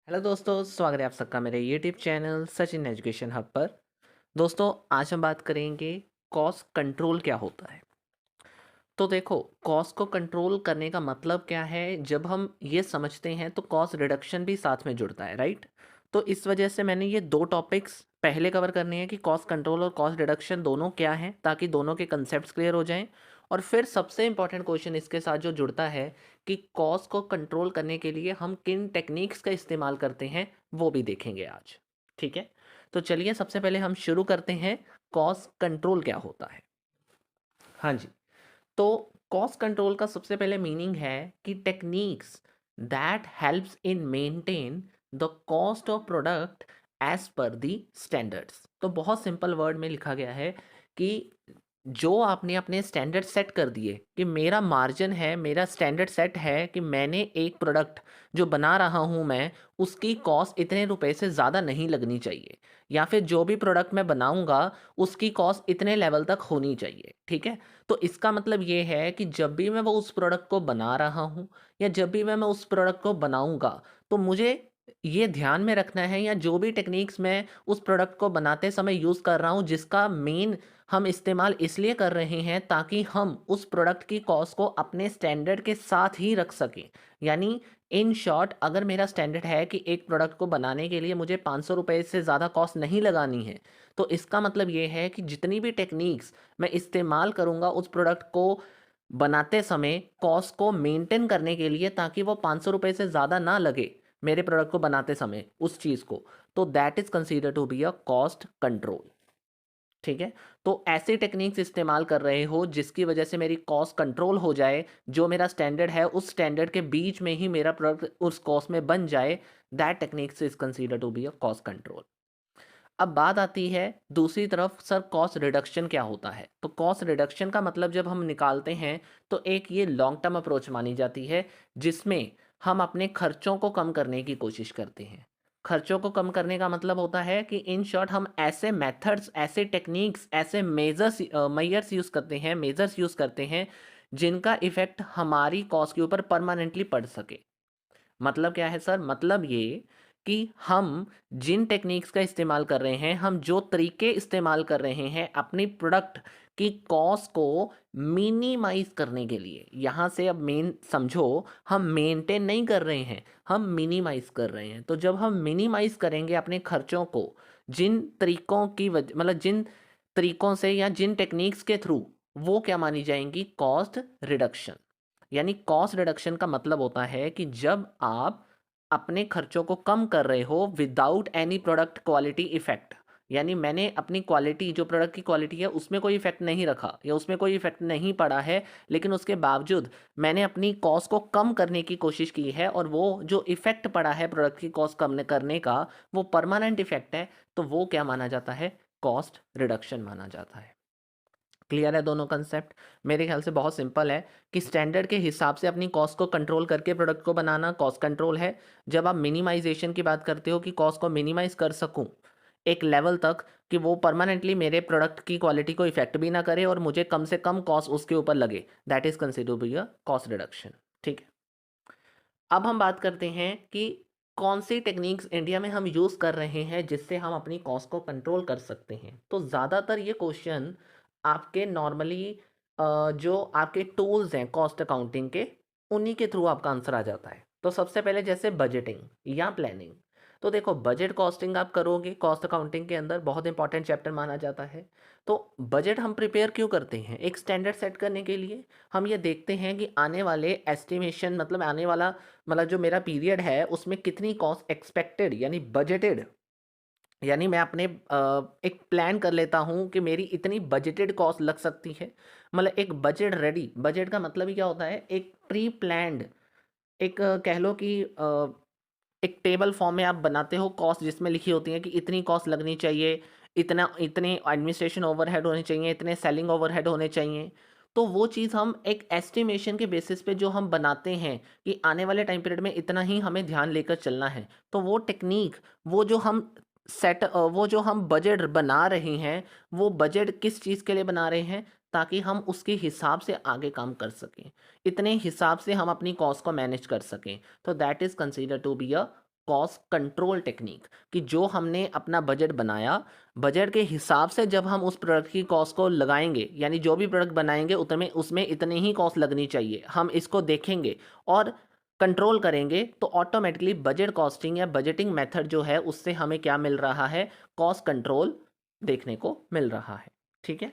Hello दोस्तों, स्वागत है आप सबका मेरे YouTube channel Sachin education hub पर। दोस्तों, आज हम बात करेंगे कॉस्ट कंट्रोल क्या होता है। तो देखो, कॉस्ट को कंट्रोल करने का मतलब क्या है। जब हम ये समझते हैं तो कॉस्ट रिडक्शन भी साथ में जुड़ता है, राइट। तो इस वजह से मैंने ये दो टॉपिक्स पहले कवर करने हैं कि कॉस्ट कंट्रोल और कॉस्ट रिडक्शन दोनों क्या हैं, ताकि दोनों के कंसेप्ट क्लियर हो जाएं। और फिर सबसे इंपॉर्टेंट क्वेश्चन इसके साथ जो जुड़ता है कि कॉस्ट को कंट्रोल करने के लिए हम किन टेक्निक्स का इस्तेमाल करते हैं, वो भी देखेंगे आज। ठीक है, तो चलिए सबसे पहले हम शुरू करते हैं। कॉस्ट कंट्रोल क्या होता है। हाँ जी, तो कॉस्ट कंट्रोल का सबसे पहले मीनिंग है कि techniques that helps in maintain the cost of product as per the standards. तो बहुत सिंपल वर्ड में लिखा गया है कि जो आपने अपने स्टैंडर्ड सेट कर दिए कि मेरा मार्जिन है, मेरा स्टैंडर्ड सेट है कि मैंने एक प्रोडक्ट जो बना रहा हूँ मैं, उसकी कॉस्ट इतने रुपए से ज़्यादा नहीं लगनी चाहिए, या फिर जो भी प्रोडक्ट मैं बनाऊंगा उसकी कॉस्ट इतने लेवल तक होनी चाहिए। ठीक है, तो इसका मतलब ये है कि जब भी मैं वो उस प्रोडक्ट को बना रहा हूँ या जब भी मैं उस प्रोडक्ट को बनाऊंगा, तो मुझे ये ध्यान में रखना है, या जो भी टेक्निक्स मैं उस प्रोडक्ट को बनाते समय यूज़ कर रहा हूँ, जिसका मेन हम इस्तेमाल इसलिए कर रहे हैं ताकि हम उस प्रोडक्ट की कॉस्ट को अपने स्टैंडर्ड के साथ ही रख सकें। यानी इन शॉर्ट, अगर मेरा स्टैंडर्ड है कि एक प्रोडक्ट को बनाने के लिए मुझे 500 रुपये से ज़्यादा कॉस्ट नहीं लगानी है, तो इसका मतलब ये है कि जितनी भी टेक्निक्स मैं इस्तेमाल करूँगा उस प्रोडक्ट को बनाते समय कॉस्ट को मेंटेन करने के लिए, ताकि वो 500 रुपये से ज़्यादा ना लगे मेरे प्रोडक्ट को बनाते समय उस चीज़ को, तो that is consider to be a cost control. ठीक है, तो ऐसी टेक्निक्स इस्तेमाल कर रहे हो जिसकी वजह से मेरी कॉस्ट कंट्रोल हो जाए, जो मेरा स्टैंडर्ड है उस स्टैंडर्ड के बीच में ही मेरा प्रोडक्ट उस कॉस्ट में बन जाए, that techniques is consider to be a cost control. अब बात आती है दूसरी तरफ, सर कॉस्ट रिडक्शन क्या होता है। तो कॉस्ट रिडक्शन का मतलब जब हम निकालते हैं तो एक ये लॉन्ग टर्म अप्रोच मानी जाती है, जिसमें हम अपने खर्चों को कम करने की कोशिश करते हैं। खर्चों को कम करने का मतलब होता है कि इन शॉर्ट हम ऐसे मेथड्स, ऐसे टेक्निक्स, ऐसे मेजर्स यूज़ करते हैं जिनका इफेक्ट हमारी कॉस्ट के ऊपर परमानेंटली पड़ सके। मतलब क्या है सर, मतलब ये कि हम जिन टेक्निक्स का इस्तेमाल कर रहे हैं, हम जो तरीके इस्तेमाल कर रहे हैं अपनी प्रोडक्ट की कॉस्ट को मिनिमाइज करने के लिए, यहाँ से अब मेन समझो, हम मेंटेन नहीं कर रहे हैं, हम मिनिमाइज कर रहे हैं। तो जब हम मिनिमाइज करेंगे अपने खर्चों को, जिन तरीकों की वजह मतलब जिन तरीकों से या जिन टेक्निक्स के थ्रू, वो क्या मानी जाएंगी, कॉस्ट रिडक्शन। यानी कॉस्ट रिडक्शन का मतलब होता है कि जब आप अपने खर्चों को कम कर रहे हो without any product quality effect. यानी मैंने अपनी क्वालिटी, जो प्रोडक्ट की क्वालिटी है उसमें कोई इफेक्ट नहीं रखा या उसमें कोई इफेक्ट नहीं पड़ा है, लेकिन उसके बावजूद मैंने अपनी कॉस्ट को कम करने की कोशिश की है, और वो जो इफेक्ट पड़ा है प्रोडक्ट की कॉस्ट कम करने का, वो परमानेंट इफेक्ट है, तो वो क्या माना जाता है, कॉस्ट रिडक्शन माना जाता है। क्लियर है दोनों कंसेप्ट। मेरे ख्याल से बहुत सिंपल है कि स्टैंडर्ड के हिसाब से अपनी कॉस्ट को कंट्रोल करके प्रोडक्ट को बनाना कॉस्ट कंट्रोल है। जब आप मिनिमाइजेशन की बात करते हो कि कॉस्ट को मिनिमाइज कर सकूं एक लेवल तक कि वो परमानेंटली मेरे प्रोडक्ट की क्वालिटी को इफेक्ट भी ना करे और मुझे कम से कम कॉस्ट उसके ऊपर लगे, that is consider B a cost reduction. ठीक है, अब हम बात करते हैं कि कौन सी टेक्निक्स इंडिया में हम यूज़ कर रहे हैं जिससे हम अपनी कॉस्ट को कंट्रोल कर सकते हैं। तो ज़्यादातर ये क्वेश्चन आपके नॉर्मली जो आपके टूल्स हैं कॉस्ट अकाउंटिंग के, उन्हीं के थ्रू आपका आंसर आ जाता है। तो सबसे पहले जैसे बजटिंग या प्लानिंग। तो देखो, बजट कॉस्टिंग आप करोगे कॉस्ट अकाउंटिंग के अंदर, बहुत इंपॉर्टेंट चैप्टर माना जाता है। तो बजट हम प्रिपेयर क्यों करते हैं, एक स्टैंडर्ड सेट करने के लिए। हम ये देखते हैं कि आने वाले एस्टिमेशन, मतलब आने वाला, मतलब जो मेरा पीरियड है उसमें कितनी कॉस्ट एक्सपेक्टेड यानी बजटेड, यानी मैं अपने एक प्लान कर लेता हूँ कि मेरी इतनी बजटेड कॉस्ट लग सकती है। मतलब एक बजट रेडी, बजट का मतलब ही क्या होता है, एक प्री प्लान्ड, एक कह लो कि एक टेबल फॉर्म में आप बनाते हो कॉस्ट, जिसमें लिखी होती है कि इतनी कॉस्ट लगनी चाहिए, इतना इतने एडमिनिस्ट्रेशन ओवरहेड होने चाहिए, इतने सेलिंग ओवरहेड होने चाहिए। तो वो चीज़ हम एक एस्टिमेशन के बेसिस पे जो हम बनाते हैं कि आने वाले टाइम पीरियड में इतना ही हमें ध्यान लेकर चलना है। तो वो टेक्निक, वो जो हम वो जो हम बजट बना रहे हैं, वो बजट किस चीज़ के लिए बना रहे हैं, ताकि हम उसके हिसाब से आगे काम कर सकें, इतने हिसाब से हम अपनी कॉस्ट को मैनेज कर सकें। तो that is consider to be a cost control technique, कि जो हमने अपना बजट बनाया, बजट के हिसाब से जब हम उस प्रोडक्ट की कॉस्ट को लगाएंगे, यानी जो भी प्रोडक्ट बनाएंगे उतने उसमें इतनी ही कॉस्ट लगनी चाहिए, हम इसको देखेंगे और कंट्रोल करेंगे, तो ऑटोमेटिकली बजट कॉस्टिंग या बजटिंग मेथड जो है उससे हमें क्या मिल रहा है, कॉस्ट कंट्रोल देखने को मिल रहा है। ठीक है।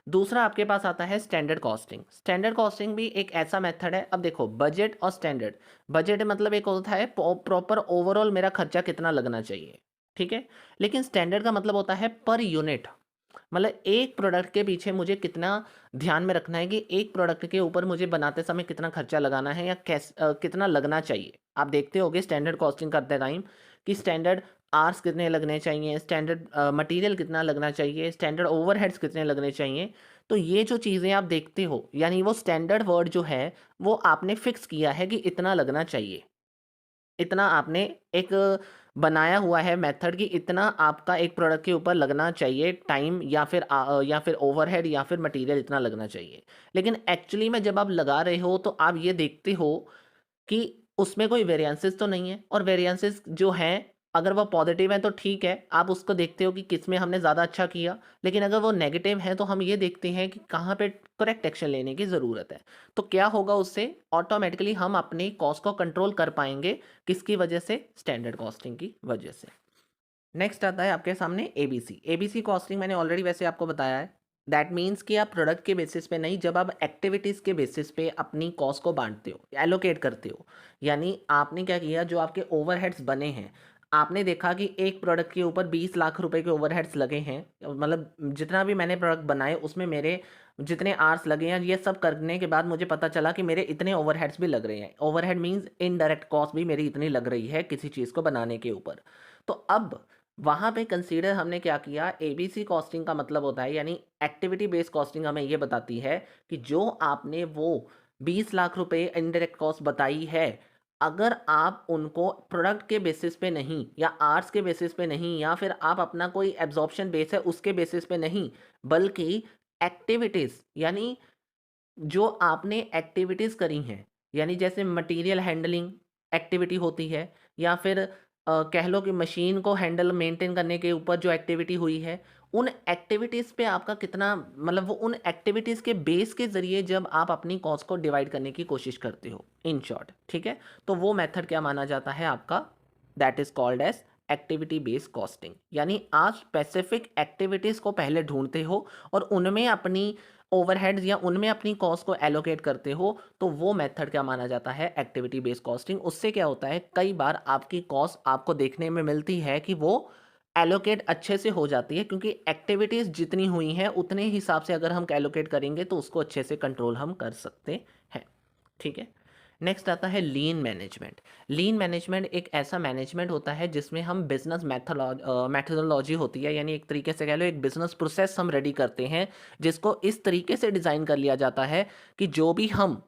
दूसरा आपके पास आता है स्टैंडर्ड कॉस्टिंग। स्टैंडर्ड कॉस्टिंग भी एक ऐसा मेथड है। अब देखो, बजट और स्टैंडर्ड, बजट मतलब एक होता है प्रॉपर ओवरऑल मेरा खर्चा कितना लगना चाहिए, ठीक है। लेकिन स्टैंडर्ड का मतलब होता है पर यूनिट, मतलब एक प्रोडक्ट के पीछे मुझे कितना ध्यान में रखना है कि एक प्रोडक्ट के ऊपर मुझे बनाते समय कितना खर्चा लगाना है या कितना लगना चाहिए। आप देखते होगे स्टैंडर्ड कॉस्टिंग करते टाइम कि स्टैंडर्ड आर्स कितने लगने चाहिए, स्टैंडर्ड मटेरियल कितना लगना चाहिए, स्टैंडर्ड ओवरहेड्स कितने लगने चाहिए। तो ये जो चीज़ें आप देखते हो, यानी वो स्टैंडर्ड वर्ड जो है वो आपने फिक्स किया है कि इतना लगना चाहिए, इतना आपने एक बनाया हुआ है मेथड कि इतना आपका एक प्रोडक्ट के ऊपर लगना चाहिए टाइम, या फिर ओवरहेड या फिर मटेरियल इतना लगना चाहिए। लेकिन एक्चुअली में जब आप लगा रहे हो तो आप ये देखते हो कि उसमें कोई वेरिएंसेस तो नहीं है, और वेरिएंसेस जो हैं अगर वो पॉजिटिव हैं तो ठीक है, आप उसको देखते हो कि किस में हमने ज़्यादा अच्छा किया। लेकिन अगर वो नेगेटिव है तो हम ये देखते हैं कि कहाँ पे करेक्ट एक्शन लेने की ज़रूरत है। तो क्या होगा उससे, ऑटोमेटिकली हम अपनी कॉस्ट को कंट्रोल कर पाएंगे, किसकी वजह से, स्टैंडर्ड कॉस्टिंग की वजह से। नेक्स्ट आता है आपके सामने एबीसी। एबीसी कॉस्टिंग मैंने ऑलरेडी वैसे आपको बताया है। दैट मीन्स कि आप प्रोडक्ट के बेसिस पे नहीं, जब आप एक्टिविटीज़ के बेसिस पे अपनी कॉस्ट को बांटते हो, एलोकेट करते हो, यानी आपने क्या किया, जो आपके ओवरहेड्स बने हैं, आपने देखा कि एक प्रोडक्ट के ऊपर 20 लाख रुपए के ओवरहेड्स लगे हैं, मतलब जितना भी मैंने प्रोडक्ट बनाए उसमें मेरे जितने आर्स लगे हैं, ये सब करने के बाद मुझे पता चला कि मेरे इतने ओवरहेड्स भी लग रहे हैं। ओवरहेड मीन्स इनडायरेक्ट कॉस्ट भी मेरी इतनी लग रही है किसी चीज़ को बनाने के ऊपर। तो अब वहाँ पे कंसीडर हमने क्या किया, एबीसी कॉस्टिंग का मतलब होता है, यानी एक्टिविटी बेस्ड कॉस्टिंग हमें ये बताती है कि जो आपने वो 20 लाख रुपए इनडायरेक्ट कॉस्ट बताई है, अगर आप उनको प्रोडक्ट के बेसिस पे नहीं, या आर्ट्स के बेसिस पे नहीं, या फिर आप अपना कोई एब्जॉर्प्शन बेस है उसके बेसिस पे नहीं, बल्कि एक्टिविटीज़, यानी जो आपने एक्टिविटीज़ करी हैं, यानी जैसे मटेरियल हैंडलिंग एक्टिविटी होती है, या फिर कह लो कि मशीन को हैंडल मेंटेन करने के ऊपर जो एक्टिविटी हुई है, उन एक्टिविटीज़ पे आपका कितना, मतलब वो उन एक्टिविटीज़ के बेस के ज़रिए जब आप अपनी कॉस्ट को डिवाइड करने की कोशिश करते हो, इन शॉर्ट, ठीक है। तो वो मेथड क्या माना जाता है आपका, that is called as activity based costing. यानी आप स्पेसिफिक एक्टिविटीज़ को पहले ढूंढते हो और उनमें अपनी ओवरहेड्स या उनमें अपनी कॉस्ट को एलोकेट करते हो, तो वो मेथड क्या माना जाता है, एक्टिविटी बेस्ड कॉस्टिंग। उससे क्या होता है, कई बार आपकी कॉस्ट आपको देखने में मिलती है कि वो एलोकेट अच्छे से हो जाती है, क्योंकि एक्टिविटीज़ जितनी हुई हैं उतने हिसाब से अगर हम एलोकेट करेंगे तो उसको अच्छे से कंट्रोल हम कर सकते हैं। ठीक है। नेक्स्ट आता है लीन मैनेजमेंट। लीन मैनेजमेंट एक ऐसा मैनेजमेंट होता है जिसमें हम बिजनेस मैथडोलॉजी होती है, यानी एक तरीके से कह लो एक बिजनेस प्रोसेस हम रेडी करते हैं, जिसको इस तरीके से डिज़ाइन कर लिया जाता है कि जो भी हम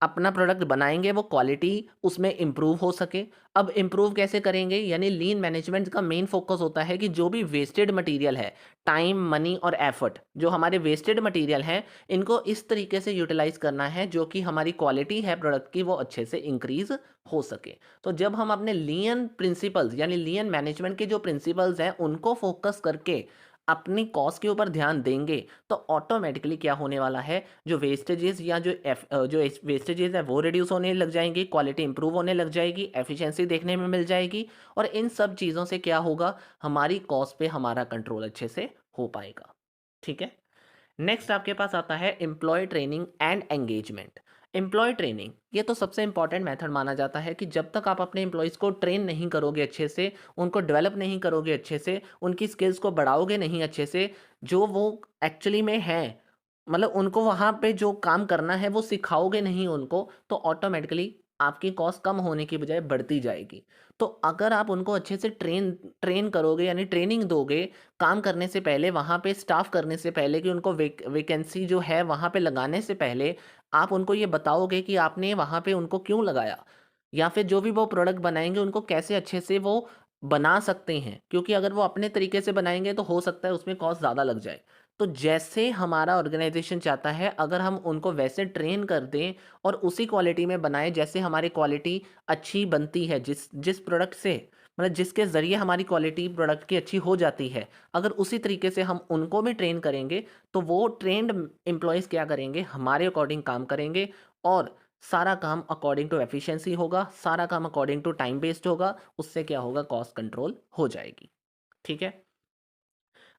अपना प्रोडक्ट बनाएंगे वो क्वालिटी उसमें इम्प्रूव हो सके। अब इम्प्रूव कैसे करेंगे, यानी लीन मैनेजमेंट का मेन फोकस होता है कि जो भी वेस्टेड मटेरियल है, टाइम, मनी और एफर्ट, जो हमारे वेस्टेड मटेरियल हैं, इनको इस तरीके से यूटिलाइज करना है जो कि हमारी क्वालिटी है प्रोडक्ट की वो अच्छे से इंक्रीज हो सके। तो जब हम अपने लीन प्रिंसिपल्स, यानी लीन मैनेजमेंट के जो प्रिंसिपल्स हैं उनको फोकस करके अपनी कॉस्ट के ऊपर ध्यान देंगे, तो ऑटोमेटिकली क्या होने वाला है, जो वेस्टेजेस या जो वेस्टेजेस है वो रिड्यूस होने लग जाएंगी, क्वालिटी इंप्रूव होने लग जाएगी, एफिशिएंसी देखने में मिल जाएगी, और इन सब चीज़ों से क्या होगा, हमारी कॉस्ट पे हमारा कंट्रोल अच्छे से हो पाएगा। ठीक है। नेक्स्ट आपके पास आता है employ training and engagement. Employ training ये तो सबसे इंपॉर्टेंट मेथड माना जाता है कि जब तक आप अपने एम्प्लॉयज़ को ट्रेन नहीं करोगे अच्छे से, उनको डेवलप नहीं करोगे अच्छे से, उनकी स्किल्स को बढ़ाओगे नहीं अच्छे से, जो वो एक्चुअली में हैं, मतलब उनको वहाँ पे जो काम करना है वो सिखाओगे नहीं उनको, तो ऑटोमेटिकली आपकी कॉस्ट कम होने की बजाय बढ़ती जाएगी। तो अगर आप उनको अच्छे से ट्रेन ट्रेन करोगे, यानी ट्रेनिंग दोगे काम करने से पहले, वहाँ पे स्टाफ करने से पहले, कि उनको वैकेंसी जो है वहाँ पे लगाने से पहले आप उनको ये बताओगे कि आपने वहाँ पे उनको क्यों लगाया, या फिर जो भी वो प्रोडक्ट बनाएंगे उनको कैसे अच्छे से वो बना सकते हैं, क्योंकि अगर वो अपने तरीके से बनाएंगे तो हो सकता है उसमें कॉस्ट ज़्यादा लग जाए। तो जैसे हमारा ऑर्गेनाइजेशन चाहता है, अगर हम उनको वैसे ट्रेन कर दें और उसी क्वालिटी में बनाएं जैसे हमारी क्वालिटी अच्छी बनती है जिस जिस प्रोडक्ट से, मतलब जिसके ज़रिए हमारी क्वालिटी प्रोडक्ट की अच्छी हो जाती है, अगर उसी तरीके से हम उनको भी ट्रेन करेंगे, तो वो ट्रेन्ड एम्प्लॉइज़ क्या करेंगे, हमारे अकॉर्डिंग काम करेंगे और सारा काम अकॉर्डिंग टू एफिशिएंसी होगा, सारा काम अकॉर्डिंग टू टाइम बेस्ड होगा, उससे क्या होगा, कॉस्ट कंट्रोल हो जाएगी। ठीक है?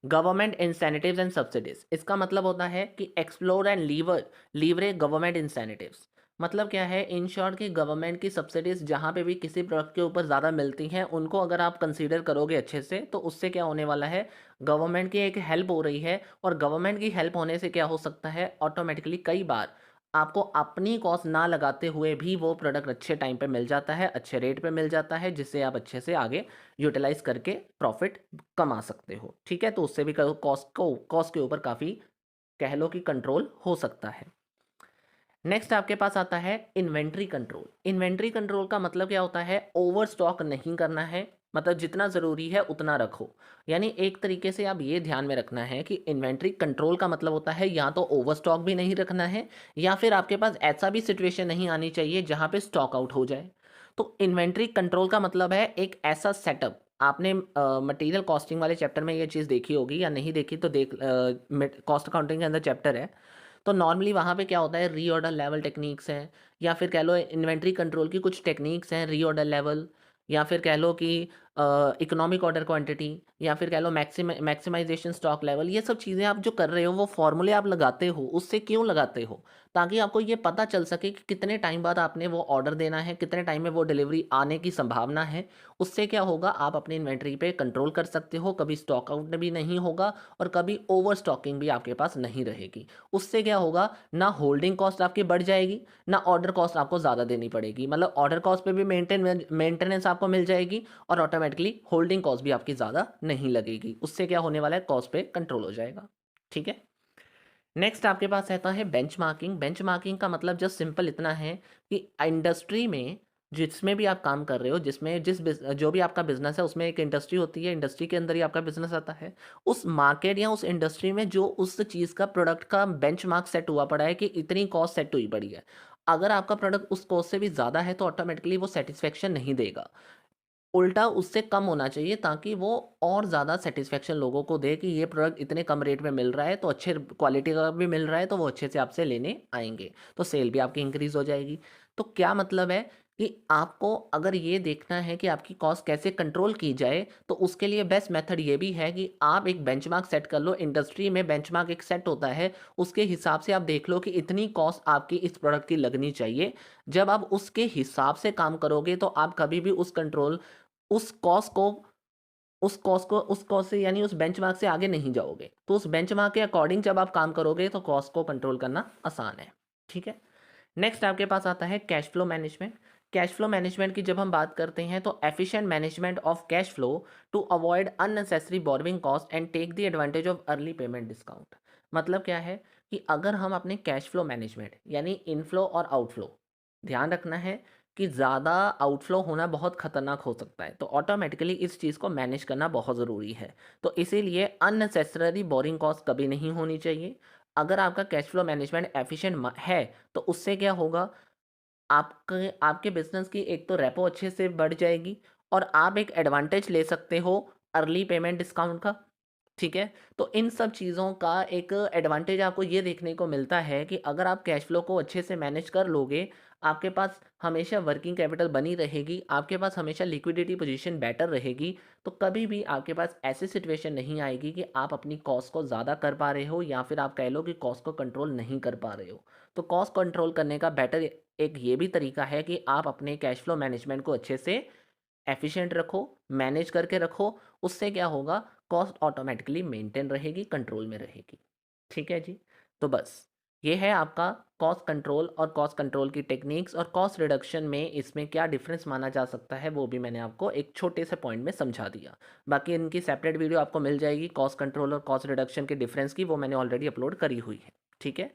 गवर्नमेंट इंसेंटिव्स एंड सब्सिडीज, इसका मतलब होता है कि explore and leverage government incentives. मतलब क्या है, इन शॉर्ट कि गवर्नमेंट की सब्सिडीज जहाँ पे भी किसी प्रोडक्ट के ऊपर ज़्यादा मिलती हैं, उनको अगर आप कंसीडर करोगे अच्छे से, तो उससे क्या होने वाला है, गवर्नमेंट की एक हेल्प हो रही है। और गवर्नमेंट की हेल्प होने से क्या हो सकता है, ऑटोमेटिकली कई बार आपको अपनी कॉस्ट ना लगाते हुए भी वो प्रोडक्ट अच्छे टाइम पे मिल जाता है, अच्छे रेट पे मिल जाता है, जिससे आप अच्छे से आगे यूटिलाइज करके प्रॉफिट कमा सकते हो। ठीक है, तो उससे भी कॉस्ट के ऊपर काफ़ी कह लो कि कंट्रोल हो सकता है। नेक्स्ट आपके पास आता है इन्वेंट्री कंट्रोल। इन्वेंट्री कंट्रोल का मतलब क्या होता है, ओवर स्टॉक नहीं करना है, मतलब जितना ज़रूरी है उतना रखो। यानी एक तरीके से आप ये ध्यान में रखना है कि इन्वेंट्री कंट्रोल का मतलब होता है या तो ओवर स्टॉक भी नहीं रखना है, या फिर आपके पास ऐसा भी सिचुएशन नहीं आनी चाहिए जहाँ पे स्टॉक आउट हो जाए। तो इन्वेंट्री कंट्रोल का मतलब है एक ऐसा सेटअप, आपने मटेरियल कॉस्टिंग वाले चैप्टर में ये चीज़ देखी होगी, या नहीं देखी तो देख, कॉस्ट अकाउंटिंग के अंदर चैप्टर है। तो नॉर्मली वहाँ पे क्या होता है, रीऑर्डर लेवल टेक्निक्स हैं, या फिर कह लो इन्वेंट्री कंट्रोल की कुछ टेक्निक्स हैं, रीऑर्डर लेवल, या फिर कह लो कि इकोनॉमिक ऑर्डर क्वांटिटी, या फिर कह लो मैक्सिमाइजेशन स्टॉक लेवल। ये सब चीज़ें आप जो कर रहे हो, वो फॉर्मूले आप लगाते हो, उससे क्यों लगाते हो, ताकि आपको ये पता चल सके कि कितने टाइम बाद आपने वो ऑर्डर देना है, कितने टाइम में वो डिलीवरी आने की संभावना है। उससे क्या होगा, आप अपनी इन्वेंट्री पे कंट्रोल कर सकते हो, कभी स्टॉक आउट भी नहीं होगा और कभी ओवर स्टॉकिंग भी आपके पास नहीं रहेगी। उससे क्या होगा, ना होल्डिंग कॉस्ट आपकी बढ़ जाएगी, ना ऑर्डर कॉस्ट आपको ज़्यादा देनी पड़ेगी। मतलब ऑर्डर कॉस्ट पे भी मेंटेनेंस आपको मिल जाएगी, और ऑटोमेटिकली होल्डिंग कॉस्ट भी आपकी ज़्यादा नहीं लगेगी। उससे क्या होने वाला है, कॉस्ट पे कंट्रोल हो जाएगा। ठीक है। नेक्स्ट आपके पास रहता है बेंचमार्किंग। बेंचमार्किंग का मतलब जस्ट सिंपल इतना है कि इंडस्ट्री में जिसमें भी आप काम कर रहे हो, जिसमें जो भी आपका बिजनेस है, उसमें एक इंडस्ट्री होती है, इंडस्ट्री के अंदर ही आपका बिजनेस आता है। उस मार्केट या उस इंडस्ट्री में जो उस चीज़ का प्रोडक्ट का बेंचमार्क सेट हुआ पड़ा है कि इतनी कॉस्ट सेट हुई पड़ी है, अगर आपका प्रोडक्ट उस कॉस्ट से भी ज़्यादा है तो ऑटोमेटिकली वो सेटिस्फेक्शन नहीं देगा। उल्टा उससे कम होना चाहिए, ताकि वो और ज़्यादा सेटिस्फेक्शन लोगों को दे कि ये प्रोडक्ट इतने कम रेट में मिल रहा है, तो अच्छे क्वालिटी का भी मिल रहा है, तो वो अच्छे से आपसे लेने आएंगे, तो सेल भी आपकी इंक्रीज हो जाएगी। तो क्या मतलब है कि आपको अगर ये देखना है कि आपकी कॉस्ट कैसे कंट्रोल की जाए, तो उसके लिए बेस्ट मेथड ये भी है कि आप एक बेंचमार्क सेट कर लो। इंडस्ट्री में बेंचमार्क एक सेट होता है, उसके हिसाब से आप देख लो कि इतनी कॉस्ट आपकी इस प्रोडक्ट की लगनी चाहिए। जब आप उसके हिसाब से काम करोगे, तो आप कभी भी उस कॉस्ट को उस कॉस्ट से, यानी उस बेंचमार्क से आगे नहीं जाओगे। तो उस बेंचमार्क के अकॉर्डिंग जब आप काम करोगे, तो कॉस्ट को कंट्रोल करना आसान है। ठीक है। नेक्स्ट आपके पास आता है cash flow management. Cash flow management की जब हम बात करते हैं, तो efficient management of cash flow to avoid unnecessary borrowing cost and take the advantage of early payment discount. मतलब क्या है कि अगर हम अपने कैश फ्लो मैनेजमेंट यानी इनफ्लो और आउटफ्लो, ध्यान रखना है कि ज़्यादा आउटफ्लो होना बहुत खतरनाक हो सकता है, तो ऑटोमेटिकली इस चीज़ को मैनेज करना बहुत ज़रूरी है। तो इसीलिए अननेसेसरी बोरिंग कॉस्ट कभी नहीं होनी चाहिए। अगर आपका कैश फ्लो मैनेजमेंट एफिशिएंट है, तो उससे क्या होगा, आपके आपके बिजनेस की एक तो रेपो अच्छे से बढ़ जाएगी, और आप एक एडवांटेज ले सकते हो अर्ली पेमेंट डिस्काउंट का। ठीक है। तो इन सब चीज़ों का एक एडवांटेज आपको ये देखने को मिलता है कि अगर आप कैश फ्लो को अच्छे से मैनेज कर लोगे, आपके पास हमेशा वर्किंग कैपिटल बनी रहेगी, आपके पास हमेशा लिक्विडिटी पोजीशन बेटर रहेगी, तो कभी भी आपके पास ऐसी सिचुएशन नहीं आएगी कि आप अपनी कॉस्ट को ज़्यादा कर पा रहे हो, या फिर आप कह लो कि कॉस्ट को कंट्रोल नहीं कर पा रहे हो। तो कॉस्ट कंट्रोल करने का बेटर एक ये भी तरीका है कि आप अपने कैश फ्लो मैनेजमेंट को अच्छे से एफिशिएंट रखो, मैनेज करके रखो। उससे क्या होगा, कॉस्ट ऑटोमेटिकली मेंटेन रहेगी, कंट्रोल में रहेगी। ठीक है जी। तो बस ये है आपका कॉस्ट कंट्रोल, और कॉस्ट कंट्रोल की टेक्निक्स और कॉस्ट रिडक्शन में इसमें क्या डिफरेंस माना जा सकता है, वो भी मैंने आपको एक छोटे से पॉइंट में समझा दिया। बाकी इनकी सेपरेट वीडियो आपको मिल जाएगी, कॉस्ट कंट्रोल और कॉस्ट रिडक्शन के डिफरेंस की, वो मैंने ऑलरेडी अपलोड करी हुई है। ठीक है।